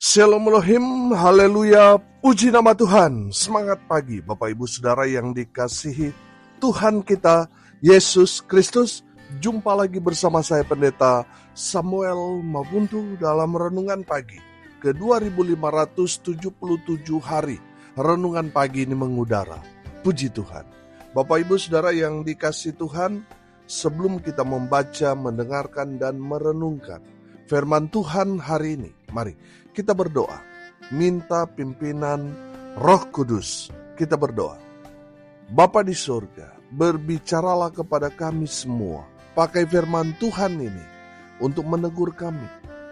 Shalom Elohim, haleluya, puji nama Tuhan. Semangat pagi Bapak Ibu Saudara yang dikasihi Tuhan kita Yesus Kristus. Jumpa lagi bersama saya Pendeta Samuel Mabuntu dalam Renungan Pagi ke 2577 hari. Renungan pagi ini mengudara. Puji Tuhan. Bapak Ibu Saudara yang dikasihi Tuhan, sebelum kita membaca, mendengarkan dan merenungkan firman Tuhan hari ini, mari kita berdoa, minta pimpinan Roh Kudus. Kita berdoa. Bapa di surga, berbicaralah kepada kami semua. Pakai firman Tuhan ini untuk menegur kami,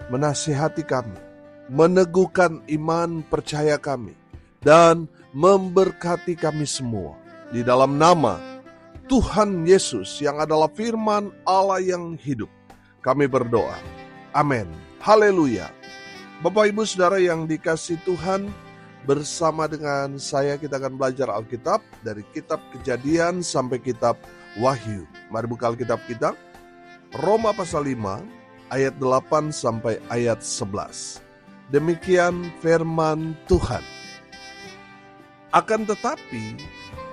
menasihati kami, meneguhkan iman percaya kami, dan memberkati kami semua. Di dalam nama Tuhan Yesus yang adalah firman Allah yang hidup, kami berdoa. Amin. Haleluya. Bapak Ibu Saudara yang dikasihi Tuhan, bersama dengan saya kita akan belajar Alkitab dari kitab Kejadian sampai kitab Wahyu. Mari buka Alkitab kita. Roma pasal 5 ayat 8 sampai ayat 11. Demikian firman Tuhan. Akan tetapi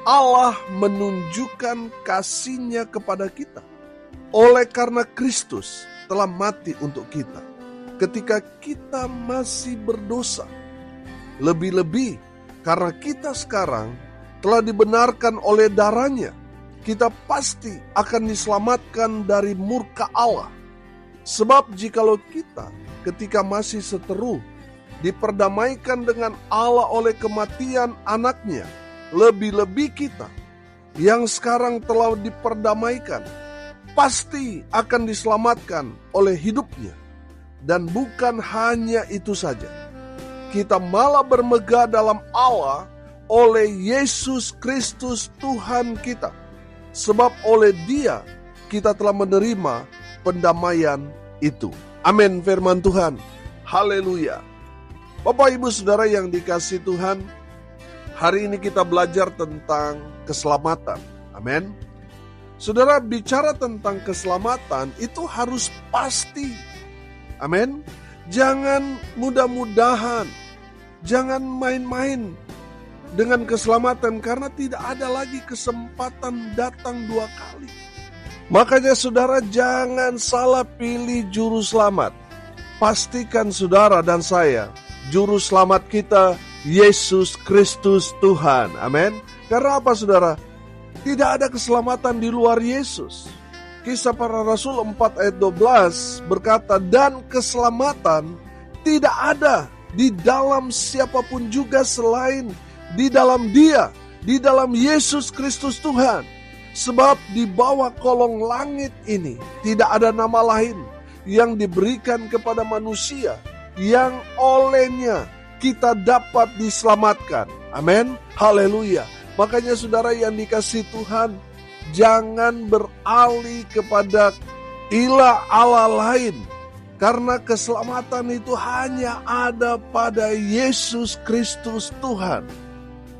Allah menunjukkan kasih-Nya kepada kita oleh karena Kristus telah mati untuk kita ketika kita masih berdosa. Lebih-lebih karena kita sekarang telah dibenarkan oleh darah-Nya, kita pasti akan diselamatkan dari murka Allah. Sebab jikalau kita ketika masih seteru diperdamaikan dengan Allah oleh kematian anak-Nya, lebih-lebih kita yang sekarang telah diperdamaikan pasti akan diselamatkan oleh hidup-Nya. Dan bukan hanya itu saja, kita malah bermegah dalam Allah oleh Yesus Kristus Tuhan kita. Sebab oleh Dia kita telah menerima pendamaian itu. Amin firman Tuhan. Haleluya. Bapak Ibu Saudara yang dikasihi Tuhan, hari ini kita belajar tentang keselamatan. Amin. Saudara, bicara tentang keselamatan itu harus pasti. Amin. Jangan mudah-mudahan, jangan main-main dengan keselamatan karena tidak ada lagi kesempatan datang dua kali. Makanya saudara jangan salah pilih juru selamat. Pastikan saudara dan saya, juru selamat kita Yesus Kristus Tuhan. Amin. Karena apa saudara? Tidak ada keselamatan di luar Yesus. Kisah Para Rasul 4 ayat 12 berkata, dan keselamatan tidak ada di dalam siapapun juga selain di dalam Dia, di dalam Yesus Kristus Tuhan. Sebab di bawah kolong langit ini tidak ada nama lain yang diberikan kepada manusia yang olehnya kita dapat diselamatkan. Amin. Haleluya. Makanya saudara yang dikasihi Tuhan, jangan beralih kepada ilah Allah lain. Karena keselamatan itu hanya ada pada Yesus Kristus Tuhan.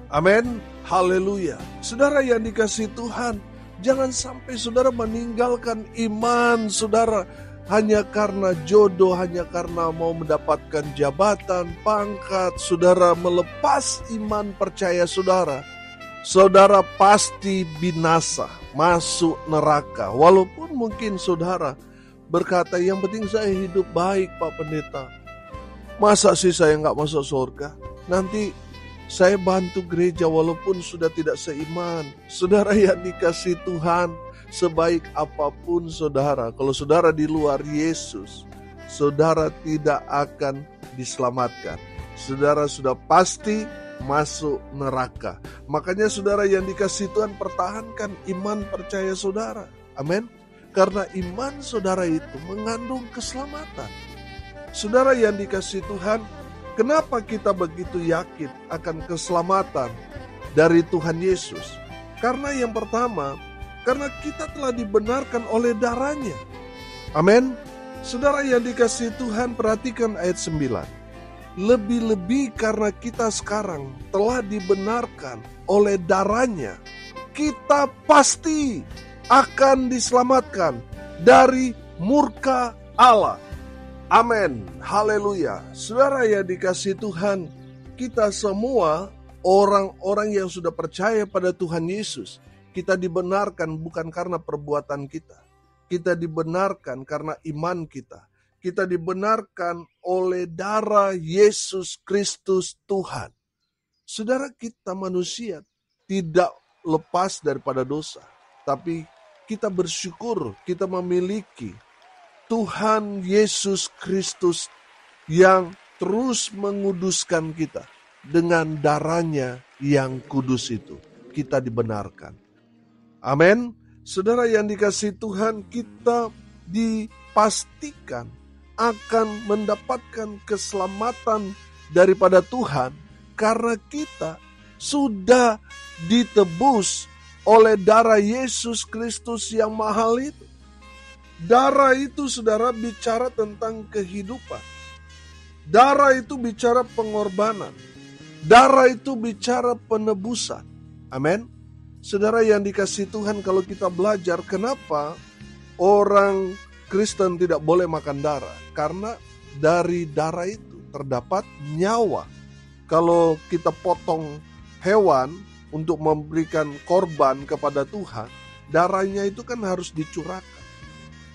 Amin. Haleluya. Saudara yang dikasihi Tuhan, jangan sampai saudara meninggalkan iman saudara hanya karena jodoh, hanya karena mau mendapatkan jabatan, pangkat. Saudara melepas iman percaya saudara, saudara pasti binasa, masuk neraka. Walaupun mungkin saudara berkata, yang penting saya hidup baik Pak Pendeta. Masa sih saya gak masuk surga? Nanti saya bantu gereja walaupun sudah tidak seiman. Saudara yang dikasihi Tuhan, sebaik apapun saudara, kalau saudara di luar Yesus, saudara tidak akan diselamatkan. Saudara sudah pasti masuk neraka. Makanya saudara yang dikasihi Tuhan, pertahankan iman percaya saudara. Amin. Karena iman saudara itu mengandung keselamatan. Saudara yang dikasihi Tuhan, kenapa kita begitu yakin akan keselamatan dari Tuhan Yesus? Karena yang pertama, karena kita telah dibenarkan oleh darah-Nya. Amin. Saudara yang dikasihi Tuhan, perhatikan ayat 9. Lebih-lebih karena kita sekarang telah dibenarkan oleh darah-Nya, kita pasti akan diselamatkan dari murka Allah. Amin. Haleluya. Saudara yang dikasihi Tuhan, kita semua orang-orang yang sudah percaya pada Tuhan Yesus, kita dibenarkan bukan karena perbuatan kita. Kita dibenarkan karena iman kita. Kita dibenarkan oleh darah Yesus Kristus Tuhan. Saudara, kita manusia tidak lepas daripada dosa. Tapi kita bersyukur kita memiliki Tuhan Yesus Kristus yang terus menguduskan kita. Dengan darahnya yang kudus itu, kita dibenarkan. Amin. Saudara yang dikasihi Tuhan, kita dipastikan akan mendapatkan keselamatan daripada Tuhan karena kita sudah ditebus oleh darah Yesus Kristus yang mahal itu. Darah itu, saudara, bicara tentang kehidupan. Darah itu bicara pengorbanan. Darah itu bicara penebusan. Amin. Saudara yang dikasihi Tuhan, kalau kita belajar kenapa orang Kristen tidak boleh makan darah. Karena dari darah itu terdapat nyawa. Kalau kita potong hewan untuk memberikan korban kepada Tuhan, darahnya itu kan harus dicurahkan.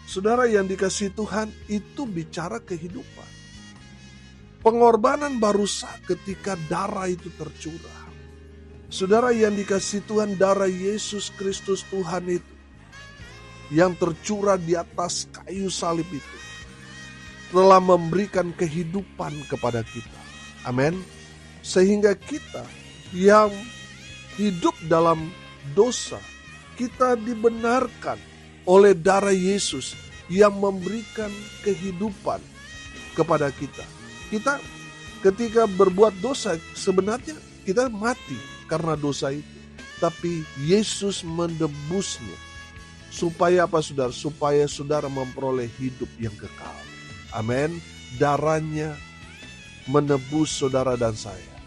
Saudara yang dikasihi Tuhan, itu bicara kehidupan. Pengorbanan baru sah ketika darah itu tercurah. Saudara yang dikasihi Tuhan, darah Yesus Kristus Tuhan itu yang tercurah di atas kayu salib itu telah memberikan kehidupan kepada kita. Amin. Sehingga kita yang hidup dalam dosa, kita dibenarkan oleh darah Yesus yang memberikan kehidupan kepada kita. Kita ketika berbuat dosa, sebenarnya kita mati karena dosa itu. Tapi Yesus menebusnya. Supaya apa, saudara? Supaya saudara memperoleh hidup yang kekal. Amin. Darahnya menebus saudara dan saya.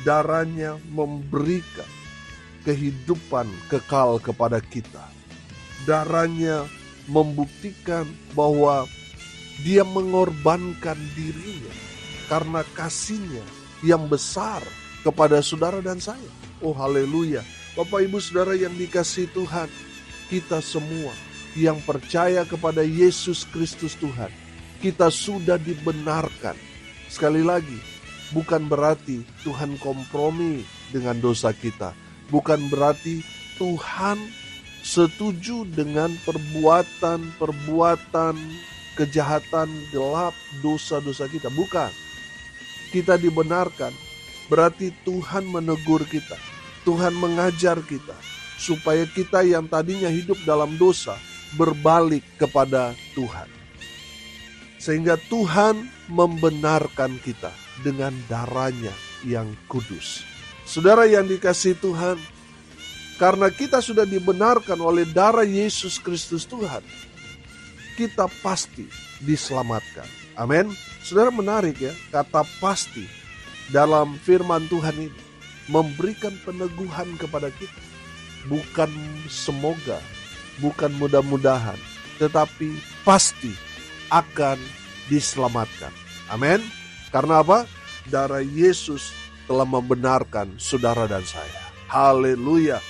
Darahnya memberikan kehidupan kekal kepada kita. Darahnya membuktikan bahwa dia mengorbankan dirinya karena kasihnya yang besar kepada saudara dan saya. Oh haleluya. Bapak ibu saudara yang dikasihi Tuhan, kita semua yang percaya kepada Yesus Kristus Tuhan, kita sudah dibenarkan. Sekali lagi, bukan berarti Tuhan kompromi dengan dosa kita. Bukan berarti Tuhan setuju dengan perbuatan kejahatan gelap dosa-dosa kita. Bukan. Kita dibenarkan, berarti Tuhan menegur kita. Tuhan mengajar kita, supaya kita yang tadinya hidup dalam dosa, berbalik kepada Tuhan. Sehingga Tuhan membenarkan kita dengan darahnya yang kudus. Saudara yang dikasihi Tuhan, karena kita sudah dibenarkan oleh darah Yesus Kristus Tuhan, kita pasti diselamatkan. Amin. Saudara, menarik ya, kata pasti dalam firman Tuhan ini memberikan peneguhan kepada kita. Bukan semoga, bukan mudah-mudahan, tetapi pasti akan diselamatkan. Amin. Karena apa? Darah Yesus telah membenarkan saudara dan saya. Haleluya.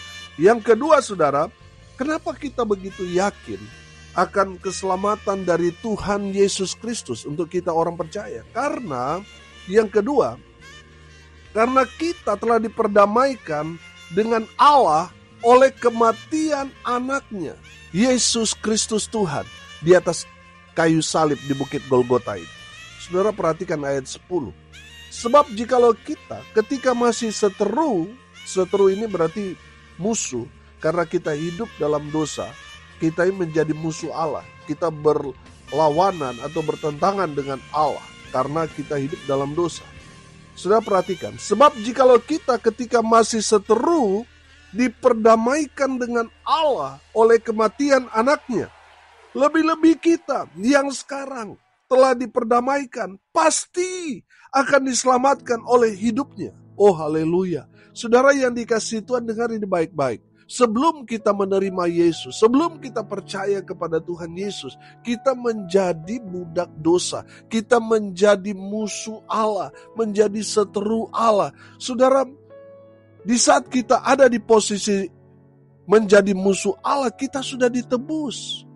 Yang kedua, saudara, kenapa kita begitu yakin akan keselamatan dari Tuhan Yesus Kristus untuk kita orang percaya? Karena yang kedua, karena kita telah diperdamaikan dengan Allah oleh kematian anaknya, Yesus Kristus Tuhan, di atas kayu salib di Bukit Golgota itu. Saudara perhatikan ayat 10. Sebab jikalau kita ketika masih seteru ini berarti musuh, karena kita hidup dalam dosa, kita ini menjadi musuh Allah. Kita berlawanan atau bertentangan dengan Allah karena kita hidup dalam dosa. Saudara perhatikan, sebab jikalau kita ketika masih seteru diperdamaikan dengan Allah oleh kematian anaknya, lebih-lebih kita yang sekarang telah diperdamaikan pasti akan diselamatkan oleh hidupnya. Oh haleluya. Saudara yang dikasihi Tuhan, dengar ini baik-baik. Sebelum kita menerima Yesus, sebelum kita percaya kepada Tuhan Yesus, kita menjadi budak dosa. Kita menjadi musuh Allah, menjadi seteru Allah. Saudara, di saat kita ada di posisi menjadi musuh Allah, kita sudah ditebus.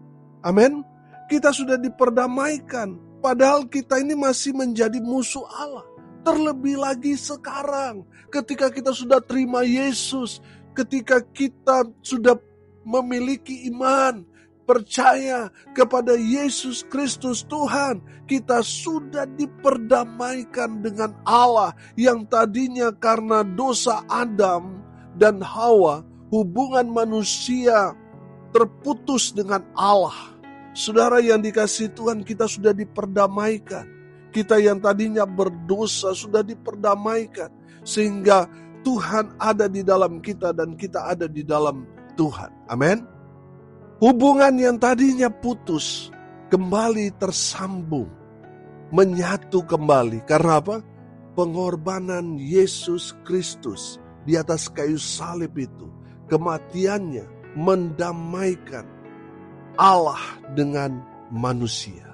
Amin. Kita sudah diperdamaikan. Padahal kita ini masih menjadi musuh Allah. Terlebih lagi sekarang, ketika kita sudah terima Yesus, ketika kita sudah memiliki iman, percaya kepada Yesus Kristus Tuhan, kita sudah diperdamaikan dengan Allah yang tadinya karena dosa Adam dan Hawa, hubungan manusia terputus dengan Allah. Saudara yang dikasihi Tuhan, kita sudah diperdamaikan. Kita yang tadinya berdosa sudah diperdamaikan. Sehingga Tuhan ada di dalam kita dan kita ada di dalam Tuhan. Amin. Hubungan yang tadinya putus kembali tersambung, menyatu kembali. Karena apa? Pengorbanan Yesus Kristus di atas kayu salib itu, kematiannya mendamaikan Allah dengan manusia.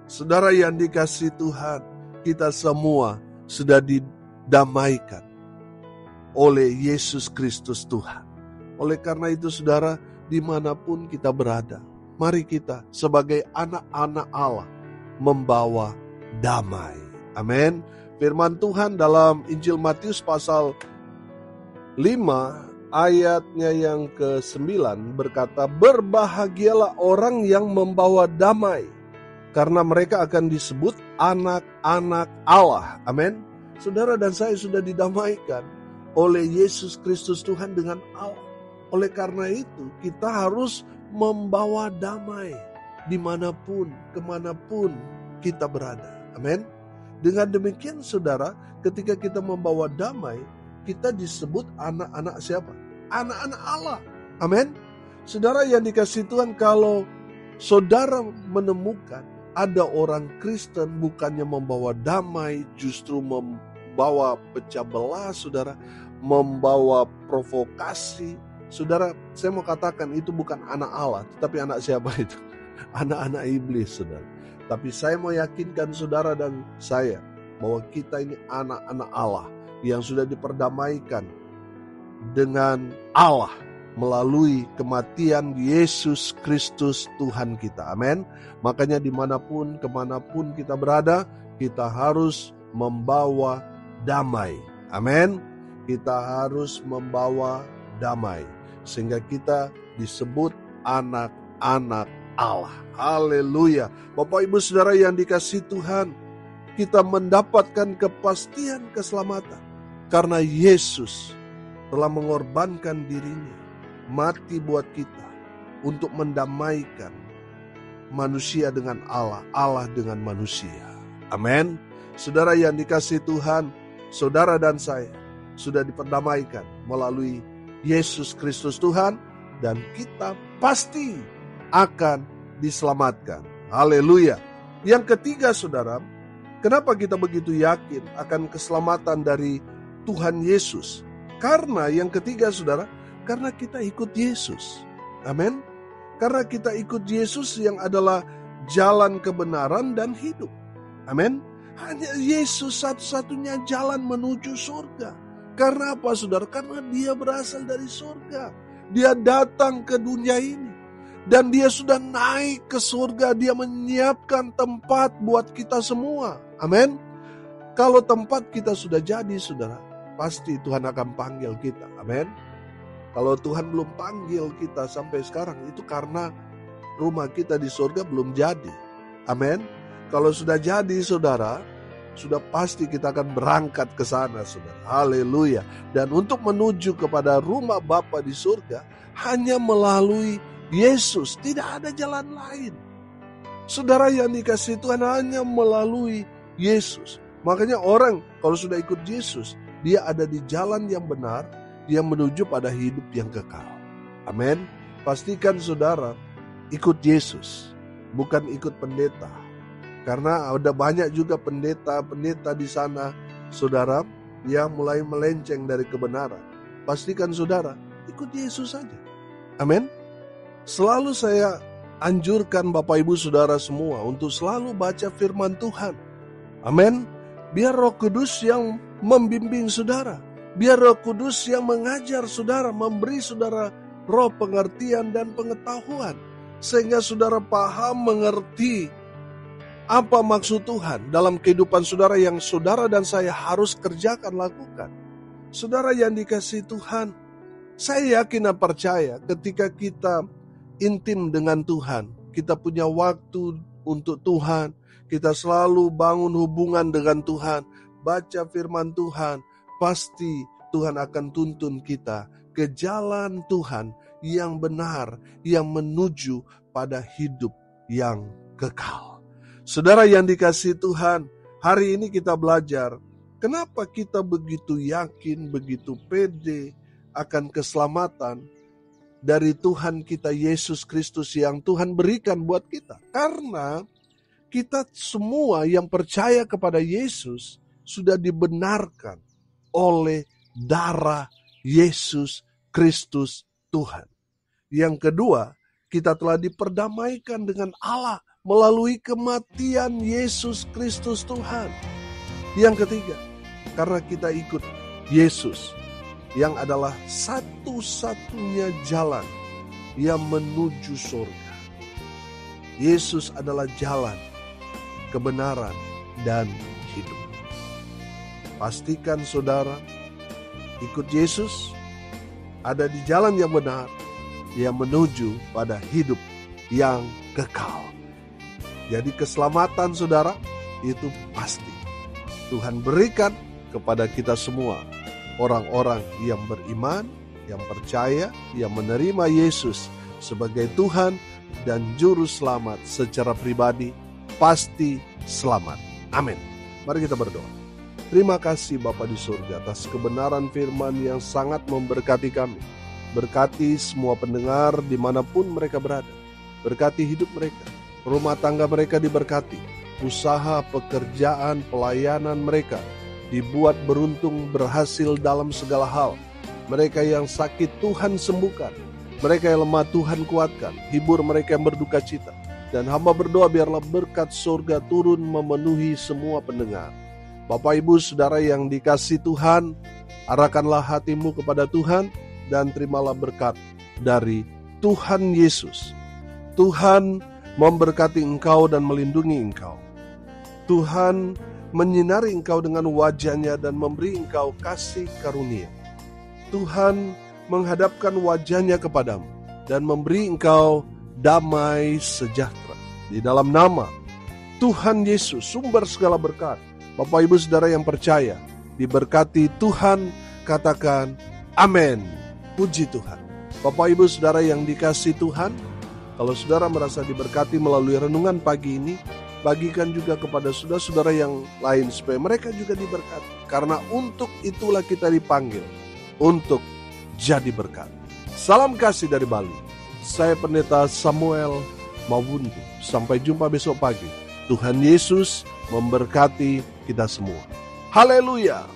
Saudara yang dikasihi Tuhan, kita semua sudah didamaikan oleh Yesus Kristus Tuhan. Oleh karena itu saudara, dimanapun kita berada, mari kita sebagai anak-anak Allah membawa damai. Amin. Firman Tuhan dalam Injil Matius pasal 5 ayatnya yang ke-9 berkata, berbahagialah orang yang membawa damai, karena mereka akan disebut anak-anak Allah. Amin. Saudara dan saya sudah didamaikan oleh Yesus Kristus Tuhan dengan Allah. Oleh karena itu, kita harus membawa damai dimanapun, kemanapun kita berada. Amin. Dengan demikian, saudara, ketika kita membawa damai, kita disebut anak-anak siapa? Anak-anak Allah. Amin. Saudara yang dikasihi Tuhan, kalau saudara menemukan ada orang Kristen bukannya membawa damai, justru membawa pecah belah, saudara, membawa provokasi, saudara, saya mau katakan itu bukan anak Allah, tetapi anak siapa itu? Anak-anak iblis, saudara. Tapi saya mau yakinkan saudara dan saya bahwa kita ini anak-anak Allah yang sudah diperdamaikan dengan Allah melalui kematian Yesus Kristus Tuhan kita. Amin. Makanya dimanapun, kemanapun kita berada, kita harus membawa damai. Amin. Kita harus membawa damai, sehingga kita disebut anak-anak Allah. Haleluya. Bapak Ibu Saudara yang dikasihi Tuhan, kita mendapatkan kepastian keselamatan karena Yesus telah mengorbankan dirinya, mati buat kita untuk mendamaikan manusia dengan Allah, Allah dengan manusia. Amin. Saudara yang dikasihi Tuhan, saudara dan saya sudah diperdamaikan melalui Yesus Kristus Tuhan, dan kita pasti akan diselamatkan. Haleluya. Yang ketiga saudara, kenapa kita begitu yakin akan keselamatan dari Tuhan Yesus? Karena yang ketiga saudara, karena kita ikut Yesus. Amin. Karena kita ikut Yesus yang adalah jalan kebenaran dan hidup. Amin. Hanya Yesus satu-satunya jalan menuju surga. Karena apa saudara? Karena dia berasal dari surga. Dia datang ke dunia ini. Dan dia sudah naik ke surga. Dia menyiapkan tempat buat kita semua. Amin. Kalau tempat kita sudah jadi saudara, pasti Tuhan akan panggil kita. Amin. Kalau Tuhan belum panggil kita sampai sekarang, itu karena rumah kita di surga belum jadi. Amin. Kalau sudah jadi saudara, sudah pasti kita akan berangkat ke sana saudara. Haleluya. Dan untuk menuju kepada rumah Bapa di surga, hanya melalui Yesus. Tidak ada jalan lain. Saudara yang dikasihi Tuhan, hanya melalui Yesus. Makanya orang kalau sudah ikut Yesus, dia ada di jalan yang benar, dia menuju pada hidup yang kekal. Amin. Pastikan saudara ikut Yesus, bukan ikut pendeta. Karena ada banyak juga pendeta-pendeta di sana, saudara, yang mulai melenceng dari kebenaran. Pastikan saudara ikut Yesus saja. Amin. Selalu saya anjurkan Bapak Ibu Saudara semua untuk selalu baca firman Tuhan. Amin. Biar Roh Kudus yang membimbing saudara. Biar Roh Kudus yang mengajar saudara, memberi saudara roh pengertian dan pengetahuan. Sehingga saudara paham, mengerti apa maksud Tuhan dalam kehidupan saudara yang saudara dan saya harus kerjakan, lakukan. Saudara yang dikasihi Tuhan, saya yakin dan percaya ketika kita intim dengan Tuhan, kita punya waktu untuk Tuhan, kita selalu bangun hubungan dengan Tuhan, baca firman Tuhan, pasti Tuhan akan tuntun kita ke jalan Tuhan yang benar, yang menuju pada hidup yang kekal. Saudara yang dikasihi Tuhan, hari ini kita belajar kenapa kita begitu yakin, begitu pede akan keselamatan dari Tuhan kita Yesus Kristus yang Tuhan berikan buat kita. Karena kita semua yang percaya kepada Yesus sudah dibenarkan oleh darah Yesus Kristus Tuhan. Yang kedua, kita telah diperdamaikan dengan Allah melalui kematian Yesus Kristus Tuhan. Yang ketiga, karena kita ikut Yesus yang adalah satu-satunya jalan yang menuju surga. Yesus adalah jalan, kebenaran, dan hidup. Pastikan saudara ikut Yesus, ada di jalan yang benar, yang menuju pada hidup yang kekal. Jadi keselamatan saudara itu pasti Tuhan berikan kepada kita semua, orang-orang yang beriman, yang percaya, yang menerima Yesus sebagai Tuhan dan Juru Selamat secara pribadi, pasti selamat. Amin. Mari kita berdoa. Terima kasih Bapa di surga atas kebenaran firman yang sangat memberkati kami. Berkati semua pendengar dimanapun mereka berada. Berkati hidup mereka. Rumah tangga mereka diberkati. Usaha, pekerjaan, pelayanan mereka dibuat beruntung, berhasil dalam segala hal. Mereka yang sakit Tuhan sembuhkan. Mereka yang lemah Tuhan kuatkan. Hibur mereka yang berduka cita. Dan hamba berdoa biarlah berkat surga turun memenuhi semua pendengar. Bapak Ibu Saudara yang dikasihi Tuhan, arahkanlah hatimu kepada Tuhan dan terimalah berkat dari Tuhan Yesus. Tuhan memberkati engkau dan melindungi engkau. Tuhan menyinari engkau dengan wajah-Nya dan memberi engkau kasih karunia. Tuhan menghadapkan wajah-Nya kepadamu dan memberi engkau damai sejahtera. Di dalam nama Tuhan Yesus, sumber segala berkat, Bapak Ibu Saudara yang percaya, diberkati Tuhan, katakan amin. Puji Tuhan. Bapak Ibu Saudara yang dikasihi Tuhan, kalau saudara merasa diberkati melalui renungan pagi ini, bagikan juga kepada saudara-saudara yang lain supaya mereka juga diberkati. Karena untuk itulah kita dipanggil, untuk jadi berkat. Salam kasih dari Bali. Saya Pendeta Samuel Mawundu. Sampai jumpa besok pagi. Tuhan Yesus memberkati kita semua. Haleluya.